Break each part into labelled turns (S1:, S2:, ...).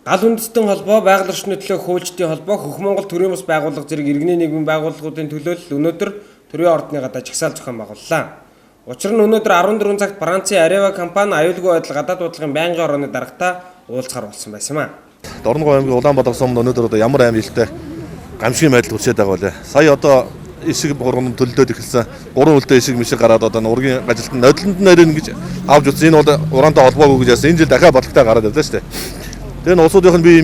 S1: Гал үндэстэн холбоо, байгаль орчны төлөө хуульчдын холбоо, Хөх Монгол төрийн бас байгууллага зэрэг иргэний нийгмийн байгууллагуудын төлөөлөл өнөөдөр төрийн ордны гадаа жагсаал зохион байгууллаа. Учир нь өнөөдөр 14 цагт Францын Areva компани аюулгүй байдал гадаад бодлогын байнгын орооны дарагтаа уулзахаар болсон байсан юм а.
S2: Дорногов аймгийн Улаанбаатар сумд өнөөдөр одоо ямар аим жилтэй гамшигын байдал үүсээд байгаа вэ? Сая одоо эсэг бурган төлөлдөд эхэлсэн. 3 үлдээ эсэг мишиг гараад одоо ургийн ажилтан нодлонд нарийн гэж авч утсан. Энэ бол ураантай холбоогүй гэж яасан. Энэ жил дахиад бодлоготой гараад ирлээ шүү дээ. Тэгээ н улсуудынх нь бие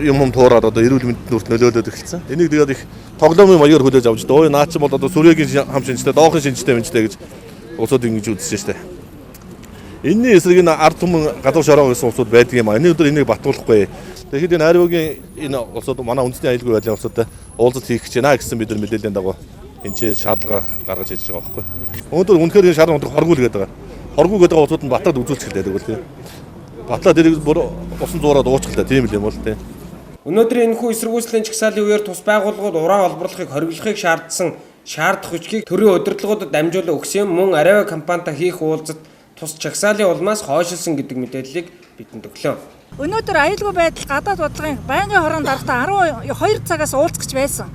S2: юм туураад одоо эрүүл мэндэд нүрт нөлөөлөд эхэлсэн. Энийг тэгээд их тоглоомын маягаар хүлээж авч дөө. Наа чи бол одоо Сүрьегийн хам шинжтэй, доохын шинжтэй гэж улсууд ингэж үзсэн шүү дээ. Энэний эсрэг энэ ард түмэн гадуур шороо гэсэн улсууд байдаг юм а. Энэ өдөр энийг батруулахгүй. Тэгэхэд энэ Areva-гийн энэ улсууд манай үндэсний аюулгүй байдлын улсуудтай уулзалт хийх гэж байна гэсэн бид нар мэдээллийн дагуу энэ ч шаардлага гаргаж хийж байгаа байхгүй. Өнөөдөр үнэхээр энэ шаардлага хоргуул гэдэг байгаа. Хоргуу гэдэг улсууд нь батлаад үзүүлчих гэдэг үл тийм. Батлаад дэрэг бүр усан зуураад уучглаа тийм л юм бол тийм.
S1: Өнөөдрийн энэхүү эсэргүүцлийн чагсаалын үеэр тус байгууллагууд уран олборлохыг хориглохыг шаардсан шаардах хүчгийг төрийн удирдлагуудад дамжуулан өгсөн мөн Areva компанитай хийх уулзалт тус чагсаалын улмаас хойшилсан гэдэг мэдээллийг бидэнд өглөө.
S3: Өнөөдөр аюулгүй байдал гадаад бодлогын байнгын хорон дарагтаа 12 цагаас уулзах гэж байсан.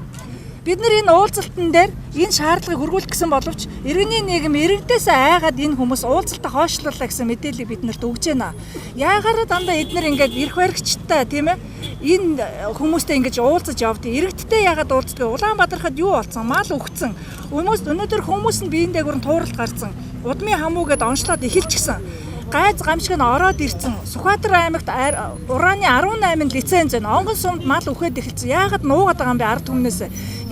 S3: Бид нар энэ уулзалтан дээр энэ шаардлагыг хөргүүлэх гэсэн боловч иргэний нийгэм иргэдээс айгаад энэ хүмүүс уулзалтаа хойшлууллаа гэсэн мэдээллийг биднэрт өгж байна. Яагаад дандаа эднэр ингээд эрх баригчтай тийм ээ энэ хүмүүстэй ингэж уулзаж явд. Иргэдтэй яагаад уулздаг? Улаанбаатархад юу болсон? Мал өгцөн. Өнөөдөр хүмүүс нь биендээ гүрэн тууралт гарсан. Удмын хамуугээд онцлоод эхэлчихсэн. Гайз гамшиг нь ороод ирсэн. Сүхбаатар аймагт ураны 18 лиценз байна. Онгон сумд мал өгөхөд эхэлсэн. Яагаад нуугаад байгаа юм бэ ард түмнээс?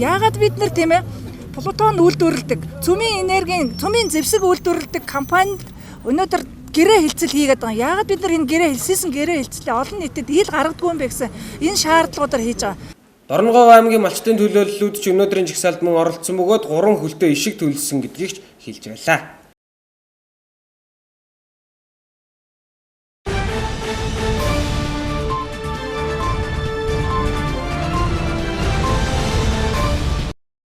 S3: Яагаад бид нар тийм ээ Плутон үйлдвэрлэдэг, цөмийн энергийн, цөмийн зэвсэг үйлдвэрлэдэг компанид өнөөдөр гэрээ хилцэл хийгээд байгаа. Яагаад бид нар энэ гэрээ хилцлээ олон нийтэд ил гаргадгүй юм бэ гэсэн энэ шаардлагуудаар хийж байгаа.
S1: Дорногов аймгийн малчтын төлөөллүүд ч өнөөдрийн жагсаалд мөн оролцсон бөгөөд 3 хөлтөө ишиг төлсөн гэдгийг ч хэлж байлаа.